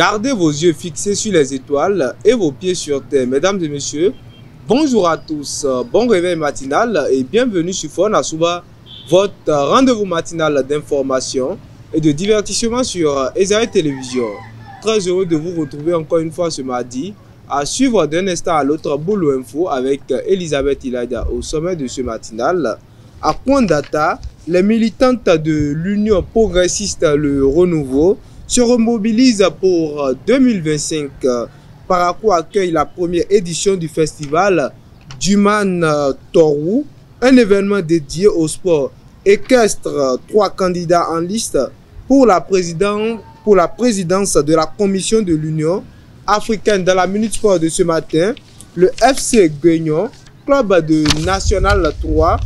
Gardez vos yeux fixés sur les étoiles et vos pieds sur terre. Mesdames et messieurs, bonjour à tous, bon réveil matinal et bienvenue sur Fona Souba, votre rendez-vous matinal d'information et de divertissement sur Esaïe Télévision. Très heureux de vous retrouver encore une fois ce mardi, à suivre d'un instant à l'autre Boulou Info avec Elisabeth Ilaïda au sommet de ce matinal. À Point Data, les militantes de l'Union progressiste Le Renouveau se remobilisent pour 2025. Parakou accueille la première édition du festival Duman Torou, un événement dédié au sport équestre. 3 candidats en liste pour la présidence de la commission de l'Union africaine. Dans la Minute Sport de ce matin, le FC Guignon, club de National 3,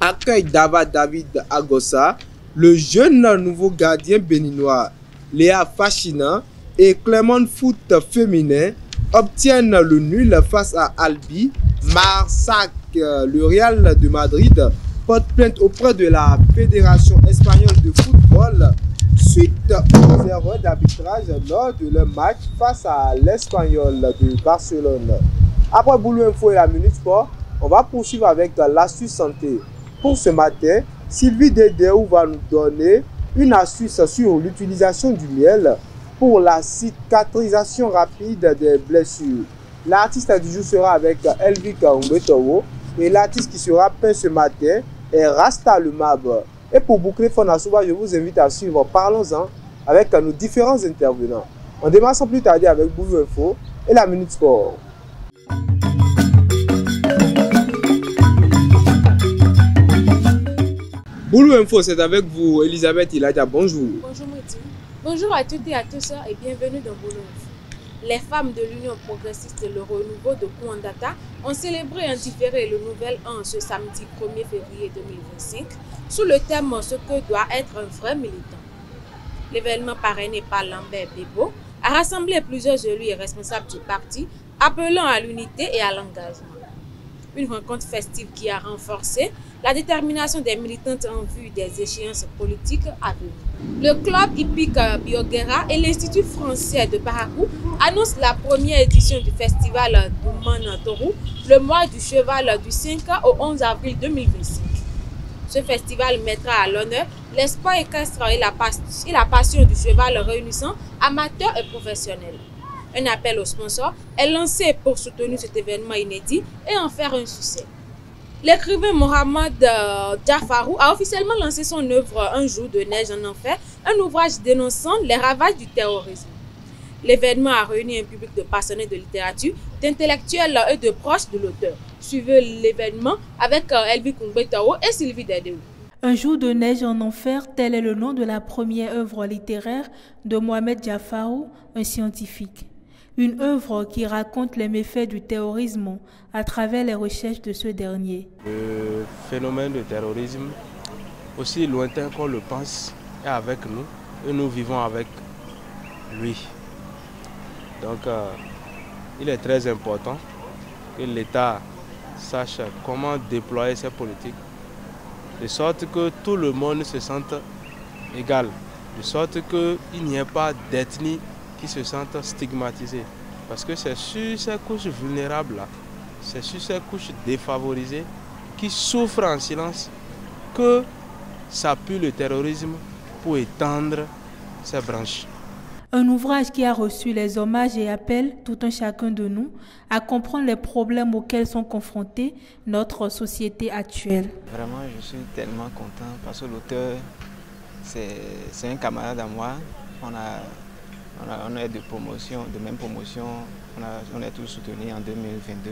accueille David Agossa, le jeune nouveau gardien béninois. Léa Fachina et Clermont Foot féminin obtiennent le nul face à Albi. Marsac, le Real de Madrid, porte plainte auprès de la Fédération espagnole de football suite aux erreurs d'arbitrage lors de leur match face à l'Espagnol de Barcelone. Après Boulou Info et la Minute Sport, on va poursuivre avec l'astuce santé. Pour ce matin, Sylvie Dédéou va nous donner une astuce sur l'utilisation du miel pour la cicatrisation rapide des blessures. L'artiste du jour sera avec Elvik Umbetowo et l'artiste qui sera peint ce matin est Rasta le Mab. Et pour boucler Fona Souba, je vous invite à suivre Parlons-en avec nos différents intervenants. On démarre sans plus tarder avec Boulou Info et la Minute Sport. Boulou Info, c'est avec vous, Elisabeth Ilaïda. Bonjour. Bonjour Mouti. Bonjour à toutes et à tous et bienvenue dans Boulou Info. Les femmes de l'Union progressiste Le Renouveau de Kouandata ont célébré en différé le Nouvel An ce samedi 1er février 2025 sous le thème « Ce que doit être un vrai militant ». L'événement parrainé par Lambert Bebo a rassemblé plusieurs élus et responsables du parti appelant à l'unité et à l'engagement. Une rencontre festive qui a renforcé la détermination des militantes en vue des échéances politiques à venir. Le club hippique Bioguera et l'Institut français de Parakou annoncent la première édition du festival Duman Torou, le mois du cheval du 5 au 11 avril 2025. Ce festival mettra à l'honneur les sports équestres et la passion du cheval réunissant amateurs et professionnels. Un appel aux sponsors est lancé pour soutenir cet événement inédit et en faire un succès. L'écrivain Mohamed Jafarou a officiellement lancé son œuvre Un jour de neige en enfer, un ouvrage dénonçant les ravages du terrorisme. L'événement a réuni un public de passionnés de littérature, d'intellectuels et de proches de l'auteur. Suivez l'événement avec Elvik Umbetowo et Sylvie Dédéou. Un jour de neige en enfer, tel est le nom de la première œuvre littéraire de Mohamed Jafarou, un scientifique. Une œuvre qui raconte les méfaits du terrorisme à travers les recherches de ce dernier. Le phénomène de terrorisme, aussi lointain qu'on le pense, est avec nous et nous vivons avec lui. Donc il est très important que l'État sache comment déployer ses politiques, de sorte que tout le monde se sente égal, de sorte qu'il n'y ait pas d'ethnie qui se sentent stigmatisés. Parce que c'est sur ces couches vulnérables-là, c'est sur ces couches défavorisées qui souffrent en silence que s'appuie le terrorisme pour étendre ses branches. Un ouvrage qui a reçu les hommages et appelle tout un chacun de nous à comprendre les problèmes auxquels sont confrontés notre société actuelle. Vraiment, je suis tellement content parce que l'auteur, c'est un camarade à moi. On est de promotion, de même promotion, on est tous soutenus en 2022.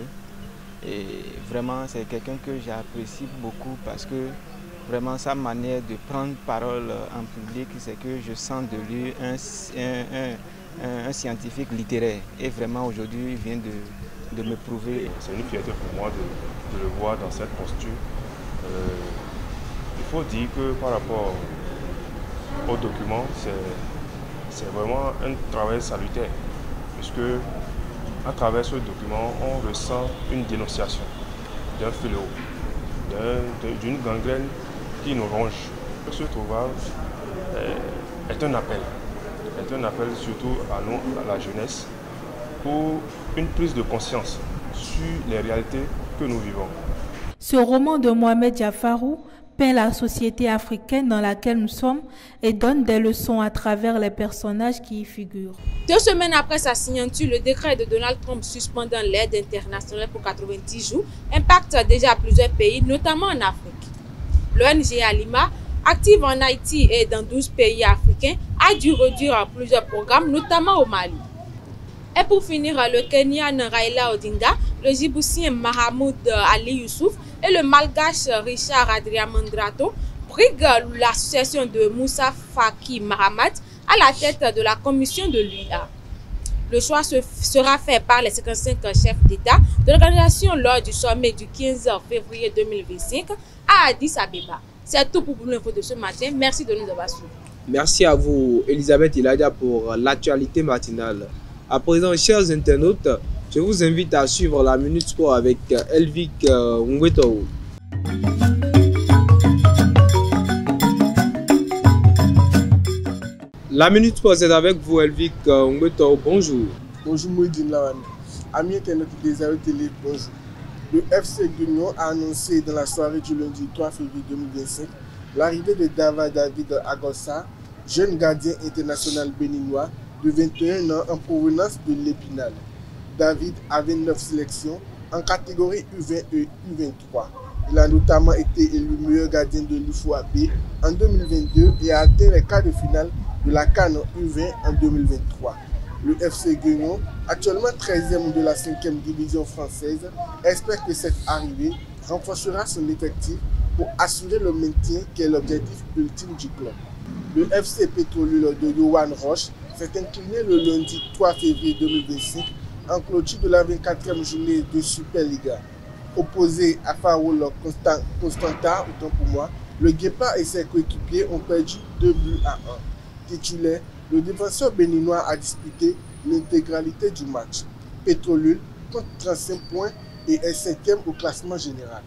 Et vraiment, c'est quelqu'un que j'apprécie beaucoup parce que vraiment sa manière de prendre parole en public, c'est que je sens de lui un scientifique littéraire. Et vraiment, aujourd'hui, il vient de me prouver. C'est une fierté pour moi de le voir dans cette posture. Il faut dire que par rapport au document, c'est vraiment un travail salutaire, puisque à travers ce document, on ressent une dénonciation d'un fléau, d'une gangrène qui nous ronge. Ce ouvrage est un appel est un appel surtout à nous, à la jeunesse, pour une prise de conscience sur les réalités que nous vivons. Ce roman de Mohamed Jafarou peint la société africaine dans laquelle nous sommes et donne des leçons à travers les personnages qui y figurent. 2 semaines après sa signature, le décret de Donald Trump suspendant l'aide internationale pour 90 jours impacte déjà plusieurs pays, notamment en Afrique. L'ONG Alima, active en Haïti et dans 12 pays africains, a dû réduire plusieurs programmes, notamment au Mali. Et pour finir, le Kenyan Raila Odinga, le Djiboutien Mahamoud Ali Youssouf et le Malgache Richard Adrien Mandrato briguent l'association de Moussa Faki Mahamat à la tête de la commission de l'UA. Le choix sera fait par les 55 chefs d'État de l'organisation lors du sommet du 15 février 2025 à Addis Abeba. C'est tout pour l'info de ce matin. Merci de nous avoir suivis. Merci à vous, Elisabeth Iladia, pour l'actualité matinale. À présent, chers internautes, je vous invite à suivre la Minute Sport avec Elvic Ngweto. La Minute Sport, c'est avec vous, Elvic Ngweto. Bonjour. Bonjour, Mouidine Lawane. Amis internautes des Aéro Télé, bonjour. Le FC Guignon a annoncé dans la soirée du lundi 3 février 2025 l'arrivée de David Agossa, jeune gardien international béninois de 21 ans en provenance de l'Épinal. David a 29 sélections en catégorie U20 et U23. Il a notamment été élu meilleur gardien de l'UFOAB en 2022 et a atteint les quarts de finale de la CAN U20 en 2023. Le FC Guignon, actuellement 13e de la 5e division française, espère que cette arrivée renforcera son effectif pour assurer le maintien qui est l'objectif ultime du club. Le FC Pétrolier de Yohan Roche s'est incliné le lundi 3 février 2025 en clôture de la 24e journée de Superliga. Opposé à Faroul Constanta, autant pour moi, le Guépard et ses coéquipiers ont perdu 2 buts à 1. Titulaire, le défenseur béninois a disputé l'intégralité du match. Pétrolier compte 35 points et est 5e au classement général.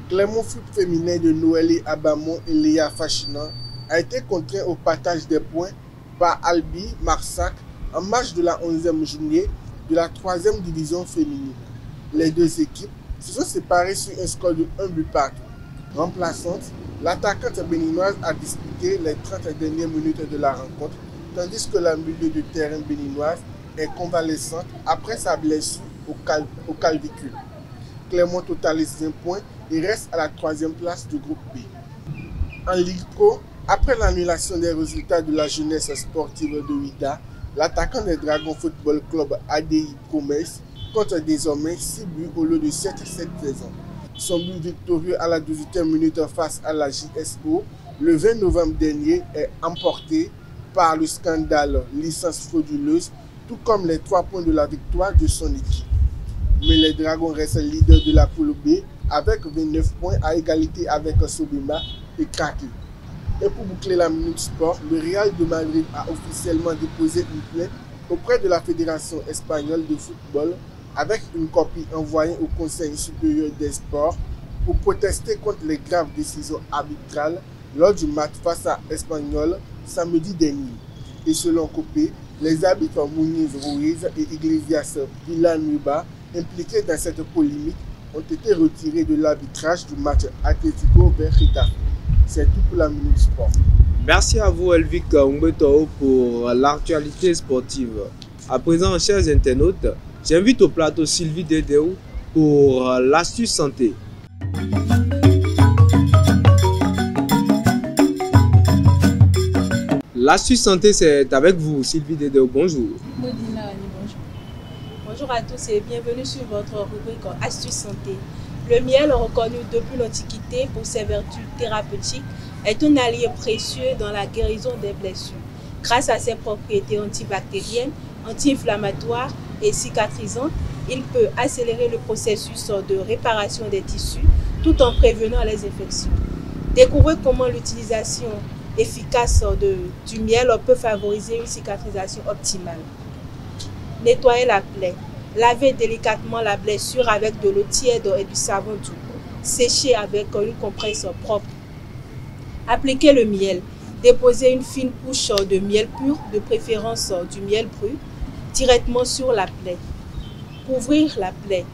Clermont Foot féminin de Noélie Abamon et Léa Fachinan a été contraint au partage des points par Albi Marsac en match de la 11e journée de la 3e division féminine. Les deux équipes se sont séparées sur un score de 1 but partout. Remplaçante, l'attaquante béninoise a disputé les 30 dernières minutes de la rencontre, tandis que la milieu de terrain béninoise est convalescente après sa blessure au clavicule. Clermont totalise 20 points et reste à la 3e place du groupe B. En Ligue Pro, après l'annulation des résultats de la jeunesse sportive de Ouida, l'attaquant des Dragons Football Club ADI Promesse compte désormais 6 buts au lieu de 7 cette saison. Son but victorieux à la 18e minute face à la JSO le 20 novembre dernier est emporté par le scandale licence frauduleuse, tout comme les 3 points de la victoire de son équipe. Mais les Dragons restent leaders de la poule B avec 29 points à égalité avec Sobima et Kraki. Et pour boucler la Minute Sport, le Real de Madrid a officiellement déposé une plainte auprès de la Fédération espagnole de football avec une copie envoyée au Conseil supérieur des sports pour protester contre les graves décisions arbitrales lors du match face à Espanyol samedi dernier. Et selon Copé, les arbitres Muniz Ruiz et Iglesias Villanueva impliqués dans cette polémique ont été retirés de l'arbitrage du match Atlético vers Getafe. C'est tout pour la Minute Sport. Merci à vous, Elvic Ngweto, pour l'actualité sportive. À présent, chers internautes, j'invite au plateau Sylvie Dédéou pour l'astuce santé. L'astuce santé, c'est avec vous, Sylvie Dédéou. Bonjour. Bonjour à tous et bienvenue sur votre rubrique Astuces santé. Le miel, reconnu depuis l'Antiquité pour ses vertus thérapeutiques, est un allié précieux dans la guérison des blessures. Grâce à ses propriétés antibactériennes, anti-inflammatoires et cicatrisantes, il peut accélérer le processus de réparation des tissus tout en prévenant les infections. Découvrez comment l'utilisation efficace du miel peut favoriser une cicatrisation optimale. Nettoyer la plaie. Lavez délicatement la blessure avec de l'eau tiède et du savon doux. Séchez avec une compresse propre. Appliquez le miel. Déposer une fine couche de miel pur, de préférence du miel brut, directement sur la plaie. Couvrir la plaie.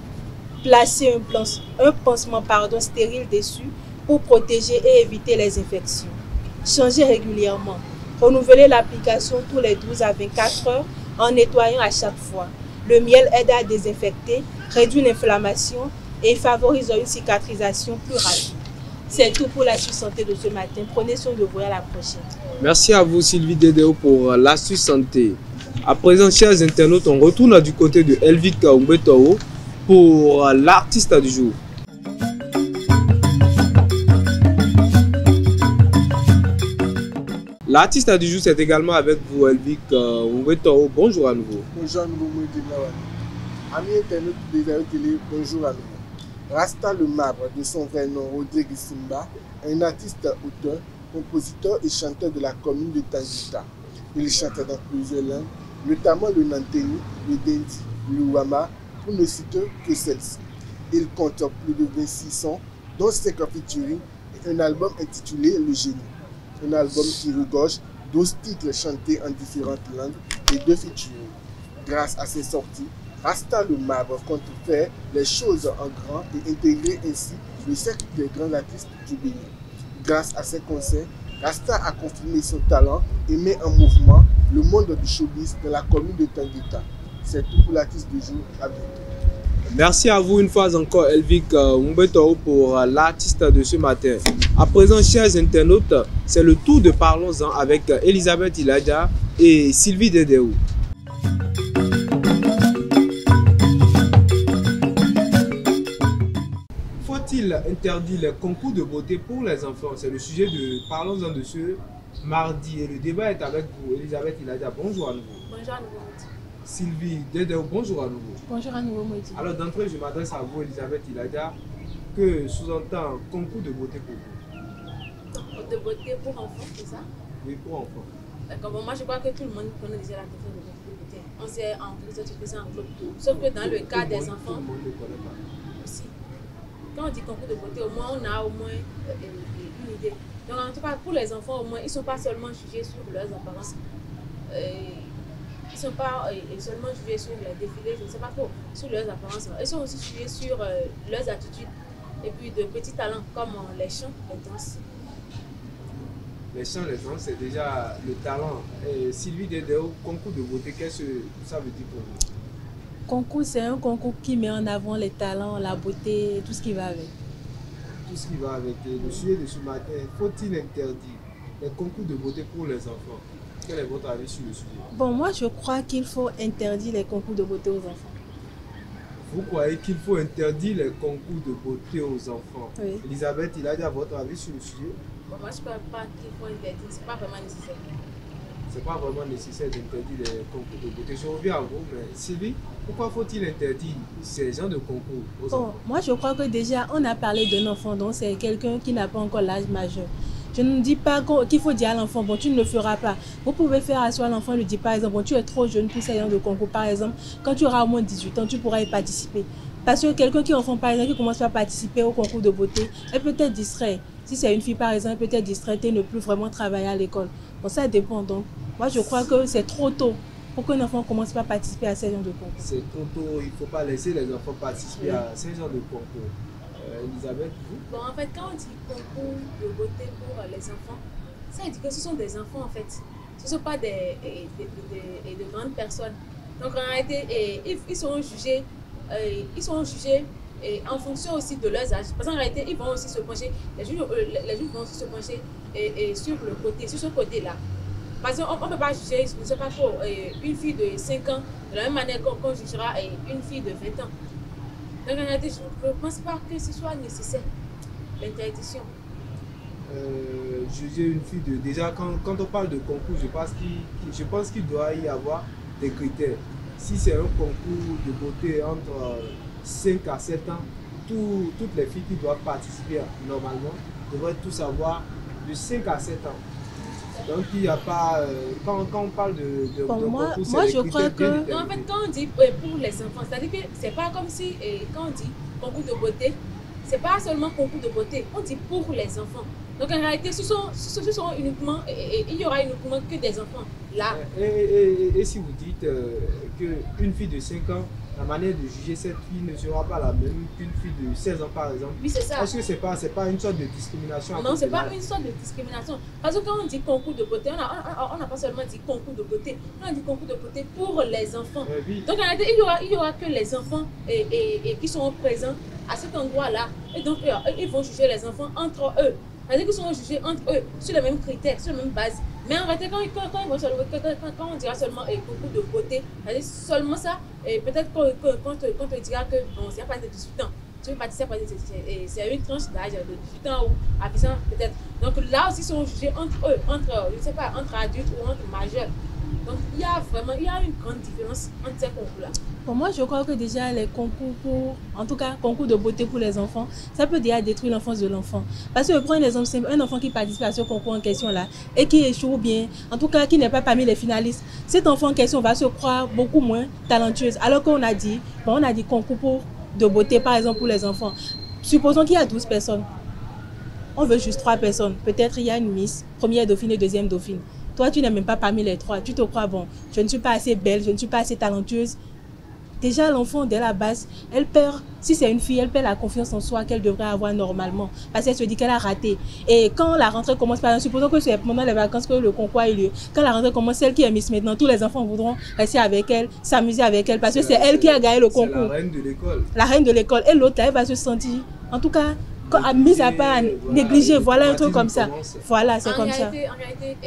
Placer un pansement stérile dessus pour protéger et éviter les infections. Changer régulièrement. Renouveler l'application tous les 12 à 24 heures en nettoyant à chaque fois. Le miel aide à désinfecter, réduit l'inflammation et favorise une cicatrisation plus rapide. C'est tout pour l'astuce santé de ce matin. Prenez soin de vous et à la prochaine. Merci à vous Sylvie Dedeo pour l'astuce santé. À présent, chers internautes, on retourne du côté de Elvic Umbetao pour l'artiste du jour. L'artiste du jour, c'est également avec vous, Elvic Umbetao. Bonjour à nouveau. Bonjour à nouveau, amis internautes de DZAE Télé, bonjour à nouveau. Rasta le Marbre, de son vrai nom Rodrigue Simba, est un artiste, auteur, compositeur et chanteur de la commune de Tangita. Il chante dans plusieurs langues, notamment le Nanteni, le Dendi, le Wama, pour ne citer que celle-ci. Il compte plus de 26 sons, dont 5 featuring et un album intitulé Le Génie. Un album qui regorge 12 titres chantés en différentes langues et 2 featuring. Grâce à ses sorties, Rasta le Marbre compte faire les choses en grand et intégrer ainsi le cercle des grands artistes du Bénin. Grâce à ses concerts, Rasta a confirmé son talent et met en mouvement le monde du showbiz dans la commune de Tangita. C'est tout pour l'artiste du jour. À bientôt. Merci à vous une fois encore, Elvic Umbetao, pour l'artiste de ce matin. À présent, chers internautes, c'est le tour de Parlons-en avec Elisabeth Ilaja et Sylvie Dedeo. Faut-il interdire les concours de beauté pour les enfants? C'est le sujet de Parlons-en de ce mardi et le débat est avec vous, Elisabeth Ilaja. Bonjour à nouveau. Bonjour à nouveau. Sylvie Dedeo, bonjour à nouveau. Bonjour à nouveau, Maudit. Alors d'entrée, je m'adresse à vous, Elisabeth Ilaja. Que sous-entend concours de beauté pour vous? Concours de beauté pour enfants, c'est ça? Oui, pour enfants. D'accord, bon, moi je crois que tout le monde connaît déjà la question de concours de beauté. On sait en quelque sorte que ça englobe tout. Sauf que dans le cas des enfants, tout le monde ne connaît pas. Aussi. Quand on dit concours de beauté, au moins on a au moins une idée. Donc en tout cas, pour les enfants, au moins, ils ne sont pas seulement jugés sur leurs apparences. Ils ne sont pas seulement jugés sur les défilés, je ne sais pas trop, sur leurs apparences. Ils sont aussi jugés sur leurs attitudes et puis de petits talents comme les chants, les danses. Les chants, les danses, c'est déjà le talent. Sylvie Dedeo, concours de beauté, qu'est-ce que ça veut dire pour vous? Concours, c'est un concours qui met en avant les talents, la beauté, tout ce qui va avec. Tout ce qui va avec. Le sujet de ce matin, faut-il interdire les concours de beauté pour les enfants? Quel est votre avis sur le sujet? Bon, moi je crois qu'il faut interdire les concours de beauté aux enfants. Vous croyez qu'il faut interdire les concours de beauté aux enfants? Oui. Elisabeth, il a dit votre avis sur le sujet? Bon, moi je ne crois pas qu'il faut interdire, ce n'est pas vraiment nécessaire. C'est pas vraiment nécessaire d'interdire les concours de beauté. Je reviens à vous, mais Sylvie, pourquoi faut-il interdire ces genres de concours aux enfants? Moi je crois que déjà on a parlé d'un enfant, donc c'est quelqu'un qui n'a pas encore l'âge majeur. Je ne dis pas qu'il faut dire à l'enfant, bon, tu ne le feras pas. Vous pouvez faire asseoir l'enfant et lui dire, par exemple, bon, tu es trop jeune pour ces genres de concours. Par exemple, quand tu auras au moins 18 ans, tu pourras y participer. Parce que quelqu'un qui est enfant, par exemple, qui commence à participer au concours de beauté, elle peut être distrait. Si c'est une fille, par exemple, elle peut être distraite et ne plus vraiment travailler à l'école. Bon, ça dépend. Donc, moi, je crois que c'est trop tôt pour qu'un enfant commence pas à participer à ces genres de concours. C'est trop tôt, il ne faut pas laisser les enfants participer à ces genres de concours. Elisabeth, vous? Bon, en fait, quand on dit concours de beauté pour les enfants, ça veut dire que ce sont des enfants en fait. Ce ne sont pas de grandes personnes. Donc en réalité, ils seront jugés en fonction aussi de leurs âges. Parce qu'en réalité, ils vont aussi se pencher, les juges vont aussi se pencher sur le côté, sur ce côté-là. Parce qu'on ne peut pas juger, je ne sais pas trop, une fille de 5 ans de la même manière qu'on jugera une fille de 20 ans. Donc en réalité, je ne pense pas que ce soit nécessaire, l'interdiction. Juger une fille de... Déjà, quand on parle de concours, je pense qu'il doit y avoir des critères. Si c'est un concours de beauté entre 5 à 7 ans, toutes les filles qui doivent participer normalement devraient tous avoir de 5 à 7 ans. Donc il n'y a pas... quand on parle de moi je crois que... Non, en fait, quand on dit pour les enfants, c'est-à-dire que c'est pas comme si, quand on dit concours de beauté, c'est pas seulement concours de beauté, on dit pour les enfants. Donc en réalité, ce sont uniquement, il y aura uniquement que des enfants là. Et si vous dites qu'une fille de 5 ans, la manière de juger cette fille ne sera pas la même qu'une fille de 16 ans par exemple. Oui, c'est ça. Est-ce que c'est pas une sorte de discrimination? Non, c'est pas une sorte de discrimination. Parce que quand on dit concours de beauté, on n'a pas seulement dit concours de beauté, on a dit concours de beauté pour les enfants. Oui. Donc en réalité, il y aura que les enfants qui seront présents à cet endroit-là. Et donc, ils vont juger les enfants entre eux. C'est-à-dire qu'ils seront jugés entre eux sur les mêmes critères, sur les mêmes bases. Mais en réalité, quand on dira seulement concours de beauté, c'est-à-dire seulement ça, et peut-être qu'on te dira que bon, c'est à partir de 18 ans. Tu veux participer à partir de c'est une tranche d'âge de 18 ans ou à 10 ans peut-être. Donc là aussi, ils seront jugés entre eux, je ne sais pas, entre adultes ou entre majeurs. Donc il y a une grande différence entre ces concours-là. Pour moi, je crois que déjà les concours en tout cas, concours de beauté pour les enfants, ça peut déjà détruire l'enfance de l'enfant. Parce que prends un exemple simple, un enfant qui participe à ce concours en question-là et qui échoue bien, en tout cas qui n'est pas parmi les finalistes, cet enfant en question va se croire beaucoup moins talentueuse. Alors qu'on a dit, concours de beauté par exemple pour les enfants. Supposons qu'il y a 12 personnes. On veut juste 3 personnes. Peut-être il y a une Miss, première dauphine et deuxième dauphine. Toi, tu n'es même pas parmi les 3. Tu te crois, bon, je ne suis pas assez belle, je ne suis pas assez talentueuse. Déjà, l'enfant, dès la base, elle perd, si c'est une fille, elle perd la confiance en soi qu'elle devrait avoir normalement. Parce qu'elle se dit qu'elle a raté. Et quand la rentrée commence, par exemple, supposons que c'est pendant les vacances que le concours a eu lieu. Quand la rentrée commence, celle qui est Miss maintenant, tous les enfants voudront rester avec elle, s'amuser avec elle, parce que c'est elle qui a gagné le concours. C'est la reine de l'école. La reine de l'école. Et l'autre, elle va se sentir, en tout cas, mise à part, négligée, voilà un truc comme ça. Voilà, c'est comme ça. En réalité,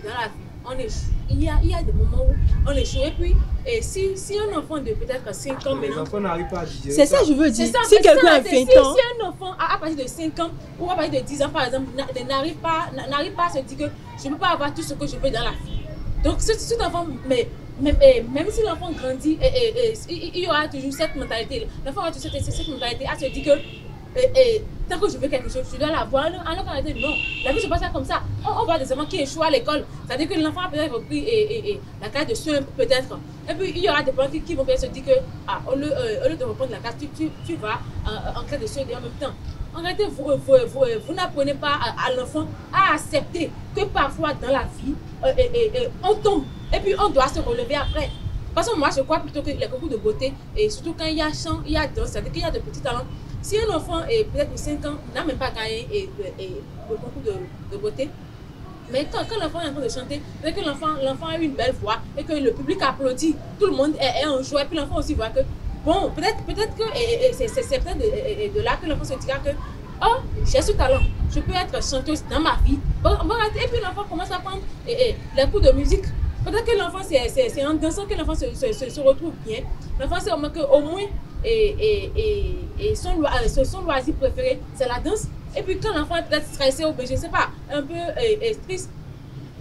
dans la vie, on échoue. Il y a des moments où on échoue. Et puis, si un enfant de peut-être 5 ans maintenant... Les enfants n'arrivent pas à digérer. C'est ça, je veux dire. Ça, si quelqu'un a 20 ans... Si un enfant, à partir de 5 ans ou à partir de 10 ans, par exemple, n'arrive pas à se dire que je ne peux pas avoir tout ce que je veux dans la vie. Donc, cet enfant... Même si l'enfant grandit, il y aura toujours cette mentalité. L'enfant aura toujours cette mentalité à se dire que tant que je veux quelque chose, je dois l'avoir. Alors qu'en réalité, non. La vie, je passe pas comme ça. On voit des enfants qui échouent à l'école. C'est-à-dire que l'enfant a peut-être repris la classe de soins, peut-être. Et puis, il y aura des parents qui vont peut-être se dire que, au lieu de reprendre la classe, tu vas en classe de soins et en même temps. En réalité, vous n'apprenez pas à l'enfant à accepter que parfois dans la vie, on tombe. Et puis, on doit se relever après. Parce que moi, je crois plutôt que les concours de beauté, et surtout quand il y a chant, il y a danse, c'est-à-dire qu'il y a de petits talents. Si un enfant peut-être de 5 ans n'a même pas gagné le concours de beauté, mais quand l'enfant est en train de chanter, peut-être que l'enfant a une belle voix et que le public applaudit, tout le monde est en joie, et puis l'enfant aussi voit que, bon, peut-être que c'est peut-être de là que l'enfant se dira que, oh, j'ai ce talent, je peux être chanteuse dans ma vie. Et puis l'enfant commence à prendre les cours de musique. Peut-être que l'enfant, c'est en dansant que l'enfant se retrouve bien. L'enfant, c'est au moins son loisir préféré, c'est la danse. Et puis quand l'enfant est peut-être stressé ou je ne sais pas, un peu triste,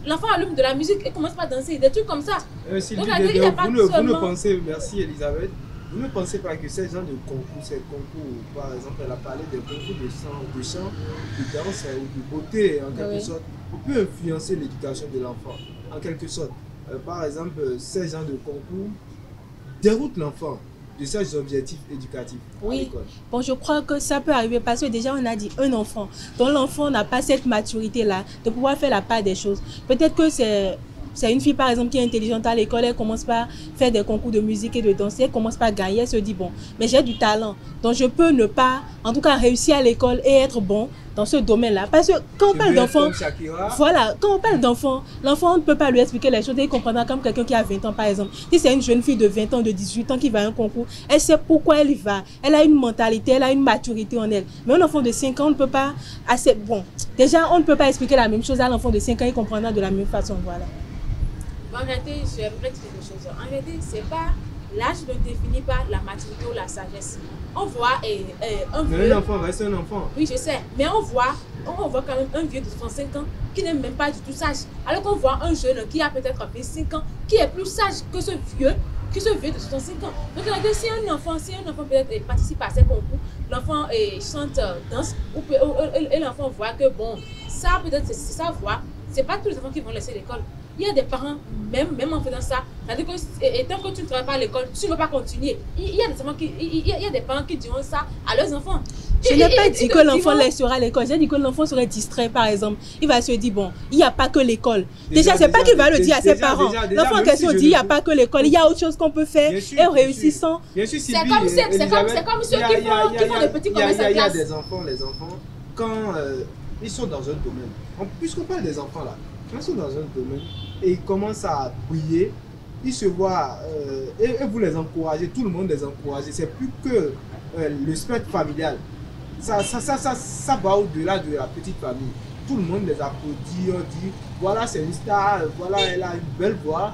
l'enfant allume de la musique et commence à danser, des trucs comme ça. Donc, vous ne pensez, merci Elisabeth, vous ne pensez pas que ces gens de concours, ces concours, par exemple, elle a parlé des concours de chant, de danse ou de beauté, en quelque sorte, peut influencer l'éducation de l'enfant, en quelque sorte. Par exemple, ces gens de concours déroutent l'enfant de ses objectifs éducatifs à l'école. Bon, je crois que ça peut arriver parce que déjà on a dit un enfant, donc l'enfant n'a pas cette maturité-là de pouvoir faire la part des choses. Peut-être que c'est une fille par exemple qui est intelligente à l'école, elle commence par faire des concours de musique et de danse, elle commence par gagner, elle se dit bon, mais j'ai du talent, donc je peux ne pas, en tout cas réussir à l'école et être bon dans ce domaine-là. Parce que quand on parle d'enfant, voilà, quand on parle d'enfant, l'enfant on ne peut pas lui expliquer les choses et il comprendra comme quelqu'un qui a 20 ans par exemple. Si c'est une jeune fille de 20 ans, de 18 ans qui va à un concours, elle sait pourquoi elle y va, elle a une mentalité, elle a une maturité en elle. Mais un enfant de 5 ans, on ne peut pas assez, bon, déjà on ne peut pas expliquer la même chose à l'enfant de 5 ans, il comprendra de la même façon, voilà. En réalité, j'aimerais dire quelque chose. En réalité, c'est pas l'âge ne définit pas la maturité ou la sagesse. On voit un vieux... Mais un enfant reste un enfant. Oui, je sais. Mais on voit quand même un vieux de 65 ans qui n'est même pas du tout sage. Alors qu'on voit un jeune qui a peut-être 25 ans, qui est plus sage que ce vieux de 65 ans. Donc, si un enfant peut-être participe à ces concours, l'enfant chante, danse, et l'enfant voit que, bon, ça peut-être c'est sa voix, c'est pas tous les enfants qui vont laisser l'école. Il y a des parents, même en faisant ça, c'est-à-dire que tant que tu ne travailles pas à l'école, tu ne vas pas continuer. Il y a des parents qui diront ça à leurs enfants. Je n'ai pas dit que l'enfant laissera l'école. J'ai dit que l'enfant serait distrait, par exemple. Il va se dire, bon, il n'y a pas que l'école. Déjà, c'est pas qu'il va le dire à ses parents. L'enfant en question dit, il n'y a pas que l'école. Il y a autre chose qu'on peut faire. Et réussissant. C'est comme ceux qui font des petits commerces en classe. Il y a des enfants, les enfants, quand ils sont dans un domaine, puisqu'on parle des enfants là, quand ils sont dans un domaine et ils commencent à briller, ils se voient, et vous les encouragez, tout le monde les encourage. C'est plus que le spectre familial. Ça va au-delà de la petite famille. Tout le monde les applaudit, on dit voilà, c'est une star, voilà, elle a une belle voix,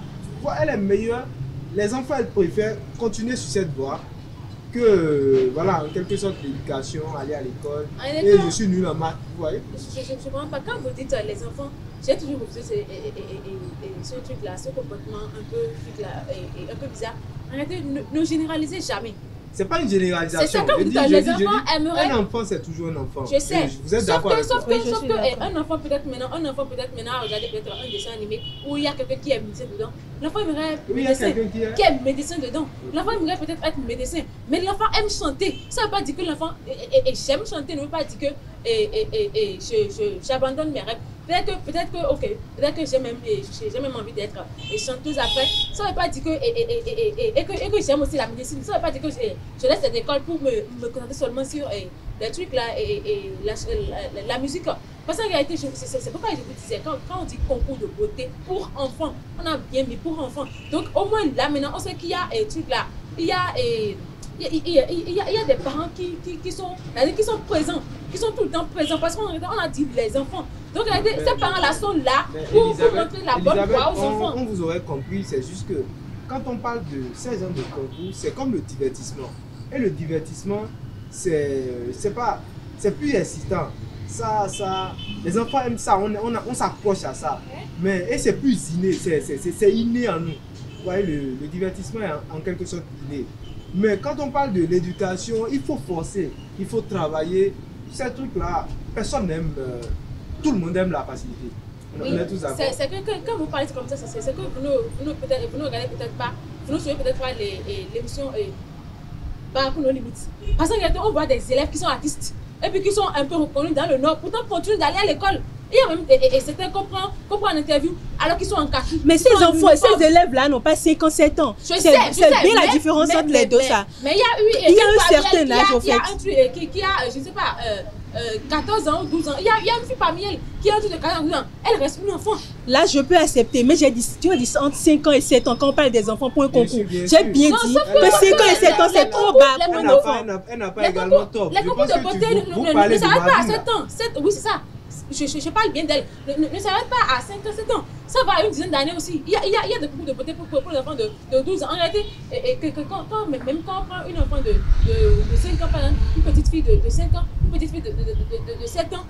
elle est meilleure. Les enfants, elles préfèrent continuer sur cette voie que, voilà, en quelque sorte, l'éducation, aller à l'école. Et je suis nul en maths, vous voyez. Je ne comprends pas. Quand vous dites les enfants, j'ai toujours refusé ce truc-là, ce comportement un peu bizarre. Arrêtez, ne généralisez jamais. C'est pas une généralisation. C'est ça que vous dites, les enfants aimeraient. Un enfant, c'est toujours un enfant. Je sais. Vous êtes d'accord avec sauf que un enfant peut-être maintenant a regardé peut-être un dessin animé où il y a quelqu'un qui est médecin dedans. L'enfant aimerait qui est médecin dedans. L'enfant aimerait peut-être être médecin. Mais l'enfant aime chanter. Ça ne veut pas dire que l'enfant j'aime chanter, ne veut pas dire que j'abandonne mes rêves. Peut-être que j'ai même envie d'être chanteuse après. Ça ne veut pas dire que j'aime aussi la médecine. Ça ne veut pas dire que je laisse cette école pour me concentrer seulement sur les trucs là et la musique. Parce qu'en réalité, c'est pourquoi je vous disais, quand on dit concours de beauté pour enfants, on a bien mis pour enfants. Donc au moins là maintenant, on sait qu'il y a des trucs là. Il y a des parents qui sont présents, qui sont tout le temps présents parce qu'on a dit les enfants. Donc ces parents-là sont là pour montrer la bonne voie aux enfants. On vous aurait compris, c'est juste que quand on parle de 16 ans de concours, c'est comme le divertissement. Et le divertissement, c'est plus excitant. Les enfants aiment ça, on s'approche à ça. Et c'est plus inné, c'est inné en nous. Vous voyez, le divertissement est en quelque sorte inné. Mais quand on parle de l'éducation, il faut forcer, il faut travailler. Ces trucs-là, personne n'aime, tout le monde aime la facilité. Oui, c'est que quand vous parlez comme ça, c'est que vous ne regardez peut-être pas, vous ne suivez peut-être pas l'émission par nos limites. Parce qu'on voit des élèves qui sont artistes et puis qui sont un peu reconnus dans le Nord, pourtant continuent d'aller à l'école. Il y a même certains qu'on prend en interview alors qu'ils sont en kaki. Mais ces enfants, ces élèves-là n'ont pas 5 ans, 7 ans. C'est bien la différence entre les deux, ça. Mais il y a un certain âge, au fait. Il y a un truc qui a, je ne sais pas, 14 ans ou 12 ans. Il y a une fille parmi elles qui a un truc de 14 ans, 12 ans. Elle reste une enfant. Là, je peux accepter, mais j'ai dit, tu as dit entre 5 ans et 7 ans quand on parle des enfants pour un concours. J'ai bien dit que 5 ans et 7 ans, c'est trop bas pour un enfant. Elle n'a pas également tort. Les concours de beauté ne s'arrêtent pas à 7 ans. Oui, c'est ça. Je parle bien d'elle. Ne s'arrête pas à 5 ans, 7 ans. Ça va à une dizaine d'années aussi. Il y a des concours de beauté pour les enfants de 12 ans. En réalité, même quand on prend une enfant de 5 ans, par exemple, une petite fille de 5 ans, une petite fille de 7 ans,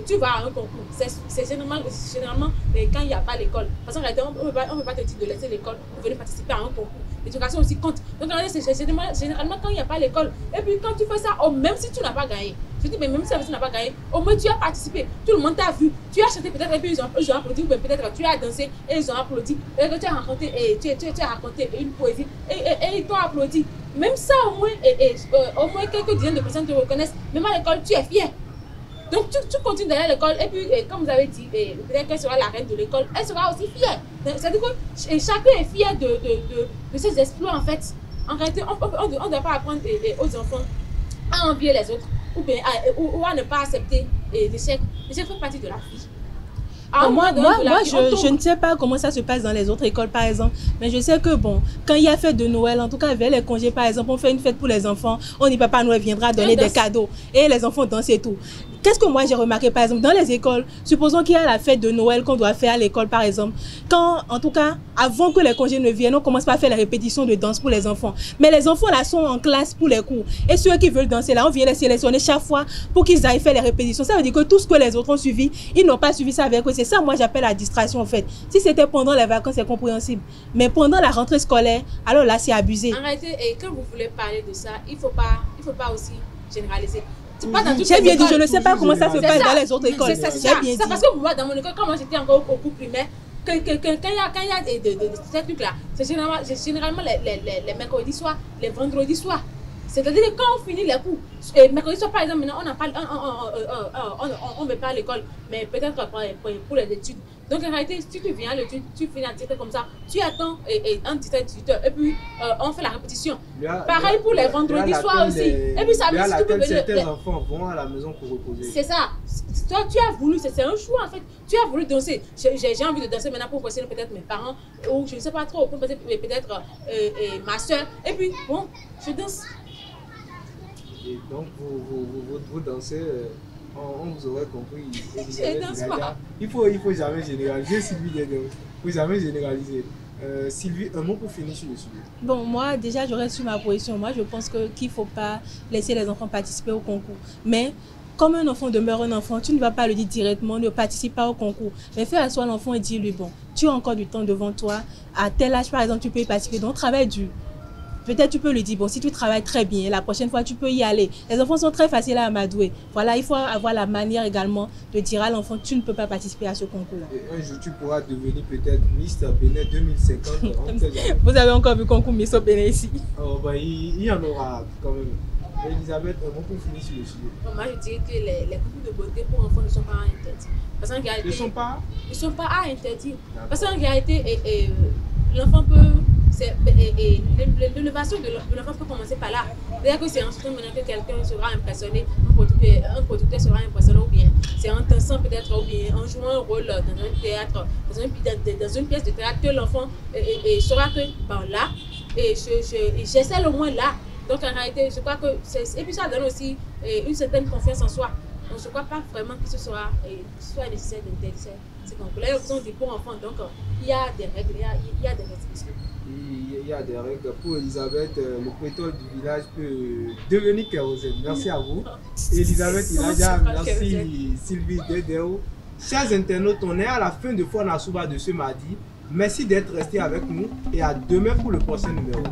tu vas à un concours. C'est généralement quand il n'y a pas l'école. Parce qu'en réalité, on ne peut pas te dire de laisser l'école pour venir participer à un concours. L'éducation aussi compte. Donc en réalité, c'est généralement quand il n'y a pas l'école. Et puis quand tu fais ça, même si tu n'as pas gagné, je dis, mais même si tu n'as pas gagné, au moins tu as participé. Tout le monde t'a vu. Tu as chanté peut-être et puis ils ont applaudi. Ou peut-être tu as dansé et ils ont applaudi. Et que tu as raconté une poésie et ils t'ont applaudi. Même ça, au moins quelques dizaines de personnes te reconnaissent. Même à l'école, tu es fier. Donc tu continues d'aller à l'école et puis comme vous avez dit, peut-être qu'elle sera la reine de l'école, elle sera aussi fière. C'est-à-dire que chacun est fier de ses exploits en fait. En réalité, on ne doit pas apprendre aux enfants à envier les autres ou à ne pas accepter l'échec. L'échec fait partie de la vie. Moi, je ne sais pas comment ça se passe dans les autres écoles, par exemple. Mais je sais que, bon, quand il y a fête de Noël, en tout cas, vers les congés, par exemple, on fait une fête pour les enfants. On dit Papa Noël viendra donner des cadeaux. Et les enfants dansent et tout. Qu'est-ce que moi j'ai remarqué, par exemple, dans les écoles, supposons qu'il y a la fête de Noël qu'on doit faire à l'école, par exemple. Quand, en tout cas, avant que les congés ne viennent, on commence par faire les répétitions de danse pour les enfants. Mais les enfants, là, sont en classe pour les cours. Et ceux qui veulent danser, là, on vient les sélectionner chaque fois pour qu'ils aillent faire les répétitions. Ça veut dire que tout ce que les autres ont suivi, ils n'ont pas suivi ça avec eux. C'est ça, moi, j'appelle la distraction, en fait. Si c'était pendant les vacances, c'est compréhensible. Mais pendant la rentrée scolaire, alors là, c'est abusé. En réalité, et quand vous voulez parler de ça, il faut pas aussi généraliser. J'ai bien dit, je ne sais pas comment ça se passe dans les autres écoles. C'est parce que moi, dans mon école, quand moi j'étais encore au cours primaire, quand il y a ces trucs-là, c'est généralement les mercredis soirs, les vendredis soirs. C'est-à-dire que quand on finit les cours, et mercredi soir par exemple, maintenant on n'a pas, on ne va pas à l'école, mais peut-être pour les études. Donc en réalité, si tu viens à l'étude, tu finis à 17h comme ça, tu attends un 17h, et puis on fait la répétition. Pareil pour les vendredis soirs aussi. Et puis ça me dit tu peux venir. Certains enfants vont à la maison pour reposer. C'est ça. Toi, tu as voulu, c'est un choix en fait. Tu as voulu danser. J'ai envie de danser maintenant pour passer peut-être mes parents, ou je ne sais pas trop, peut-être ma soeur. Et puis bon, je danse. Et donc vous dansez, on vous aurait compris. Je danse pas. Il faut jamais généraliser, Sylvie. Il ne faut jamais généraliser. Sylvie, un mot pour finir sur le sujet. Bon, moi, déjà, j'aurais su ma position. Moi, je pense qu'il ne faut pas laisser les enfants participer au concours. Mais comme un enfant demeure un enfant, tu ne vas pas le dire directement, ne participe pas au concours. Mais fais asseoir l'enfant et dis-lui, bon, tu as encore du temps devant toi. À tel âge, par exemple, tu peux y participer. Donc, travaille dur. Peut-être tu peux lui dire, bon, si tu travailles très bien, la prochaine fois, tu peux y aller. Les enfants sont très faciles à amadouer. Voilà, il faut avoir la manière également de dire à l'enfant, tu ne peux pas participer à ce concours-là. Et un jour, tu pourras devenir peut-être Miss Bénin 2050. Vous avez encore vu concours Miss Bénin ici? Oh, bah, il y en aura quand même. Elisabeth, un mot pour finir sur le sujet. Bon, moi, je dirais que les concours de beauté pour enfants ne sont pas interdits. Parce qu'en réalité, ils ne sont pas à interdire. Parce qu'en réalité, l'enfant peut... L'élévation de l'enfant peut commencer par là. C'est-à-dire que c'est en ce moment que quelqu'un sera impressionné, un producteur sera impressionné, ou bien c'est en dansant peut-être, ou bien en jouant un rôle dans un théâtre, dans une pièce de théâtre, que l'enfant saura que ben, là, j'essaie au moins là. Donc en réalité, je crois que et puis ça donne aussi une certaine confiance en soi. Donc je ne crois pas vraiment que ce soit nécessaire d'interdire ces concours. Là, ils sont des pour enfants, donc il y a des règles, il y a des restrictions. Il y a des règles. Pour Elisabeth, le pétrole du village peut devenir kérosène. Merci à vous. Elisabeth Ilaja, merci Sylvie Dedeo. Chers internautes, on est à la fin de Fon Asouba de ce mardi. Merci d'être restés avec nous et à demain pour le prochain numéro.